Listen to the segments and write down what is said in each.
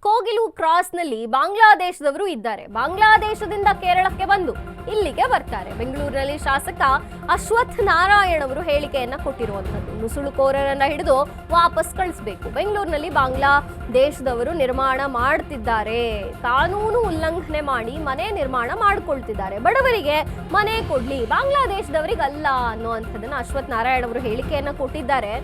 ಕೋಗಿಲು ಕ್ರಾಸ್ನಲ್ಲಿ ಬಾಂಗ್ಲಾದೇಶದವರು ಇದ್ದಾರೆ. ಬಾಂಗ್ಲಾದೇಶದಿಂದ ಕೇರಳಕ್ಕೆ ಬಂದು ಇಲ್ಲಿಗೆ ಬರ್ತಾರೆ. ಬೆಂಗಳೂರಿನಲ್ಲಿ ಶಾಸಕ ಅಶ್ವಥ್ ನಾರಾಯಣ್ ಅವರು ಹೇಳಿಕೆಯನ್ನ ಕೊಟ್ಟಿರುವಂತದ್ದು. ನುಸುಳುಕೋರರನ್ನ ಹಿಡಿದು ವಾಪಸ್ ಕಳಿಸಬೇಕು. ಬೆಂಗಳೂರಿನಲ್ಲಿ ಬಾಂಗ್ಲಾದೇಶದವರು ನಿರ್ಮಾಣ ಮಾಡ್ತಿದ್ದಾರೆ, ಕಾನೂನು ಉಲ್ಲಂಘನೆ ಮಾಡಿ ಮನೆ ನಿರ್ಮಾಣ ಮಾಡ್ಕೊಳ್ತಿದ್ದಾರೆ, ಬಡವರಿಗೆ ಮನೆ ಕೊಡ್ಲಿ, ಬಾಂಗ್ಲಾದೇಶದವರಿಗಲ್ಲ ಅನ್ನುವಂಥದ್ದನ್ನ ಅಶ್ವಥ್ ನಾರಾಯಣ್ ಅವರು ಹೇಳಿಕೆಯನ್ನ ಕೊಟ್ಟಿದ್ದಾರೆ.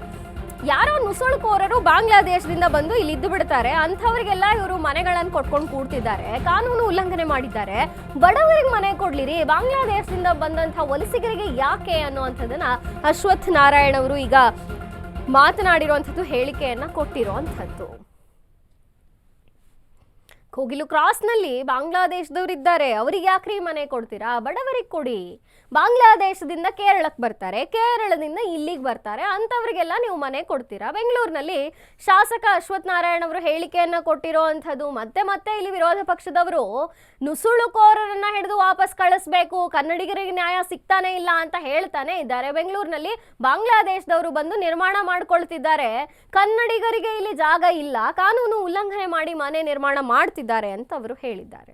ಯಾರೋ ನುಸುಳುಕೋರರು ಬಾಂಗ್ಲಾದೇಶದಿಂದ ಬಂದು ಇಲ್ಲಿ ಇದ್ದು ಬಿಡ್ತಾರೆ, ಅಂಥವ್ರಿಗೆಲ್ಲ ಇವರು ಮನೆಗಳನ್ನು ಕೊಟ್ಕೊಂಡು ಕೂಡ್ತಿದ್ದಾರೆ, ಕಾನೂನು ಉಲ್ಲಂಘನೆ ಮಾಡಿದ್ದಾರೆ, ಬಡವರಿಗೆ ಮನೆ ಕೊಡ್ಲಿರಿ, ಬಾಂಗ್ಲಾದೇಶದಿಂದ ಬಂದಂಥ ವಲಸಿಗರಿಗೆ ಯಾಕೆ ಅನ್ನುವಂಥದ್ದನ್ನ ಅಶ್ವಥ್ ನಾರಾಯಣ್ ಅವರು ಈಗ ಮಾತನಾಡಿರುವಂಥದ್ದು, ಹೇಳಿಕೆಯನ್ನ ಕೊಟ್ಟಿರುವಂಥದ್ದು. ಕೋಗಿಲು ಕ್ರಾಸ್ನಲ್ಲಿ ಬಾಂಗ್ಲಾದೇಶದವರಿದ್ದಾರೆ, ಅವರಿಗೆ ಯಾಕ್ರಿ ಮನೆ ಕೊಡ್ತೀರಾ, ಬಡವರಿಗೆ ಕೊಡಿ. ಬಾಂಗ್ಲಾದೇಶದಿಂದ ಕೇರಳಕ್ಕೆ ಬರ್ತಾರೆ, ಕೇರಳದಿಂದ ಇಲ್ಲಿಗೆ ಬರ್ತಾರೆ, ಅಂಥವ್ರಿಗೆಲ್ಲ ನೀವು ಮನೆ ಕೊಡ್ತೀರಾ. ಬೆಂಗಳೂರಿನಲ್ಲಿ ಶಾಸಕ ಅಶ್ವಥ್ ನಾರಾಯಣ್ ಅವರು ಹೇಳಿಕೆಯನ್ನ ಕೊಟ್ಟಿರೋ ಅಂಥದ್ದು. ಮತ್ತೆ ಇಲ್ಲಿ ವಿರೋಧ ಪಕ್ಷದವರು ನುಸುಳುಕೋರರನ್ನ ಹಿಡಿದು ವಾಪಸ್ ಕಳಿಸ್ಬೇಕು, ಕನ್ನಡಿಗರಿಗೆ ನ್ಯಾಯ ಸಿಗ್ತಾನೆ ಇಲ್ಲ ಅಂತ ಹೇಳ್ತಾನೆ ಇದ್ದಾರೆ. ಬೆಂಗಳೂರಿನಲ್ಲಿ ಬಾಂಗ್ಲಾದೇಶದವರು ಬಂದು ನಿರ್ಮಾಣ ಮಾಡ್ಕೊಳ್ತಿದ್ದಾರೆ, ಕನ್ನಡಿಗರಿಗೆ ಇಲ್ಲಿ ಜಾಗ ಇಲ್ಲ, ಕಾನೂನು ಉಲ್ಲಂಘನೆ ಮಾಡಿ ಮನೆ ನಿರ್ಮಾಣ ಮಾಡ್ತಿದ್ದಾರೆ ಅಂತ ಅವರು ಹೇಳಿದ್ದಾರೆ.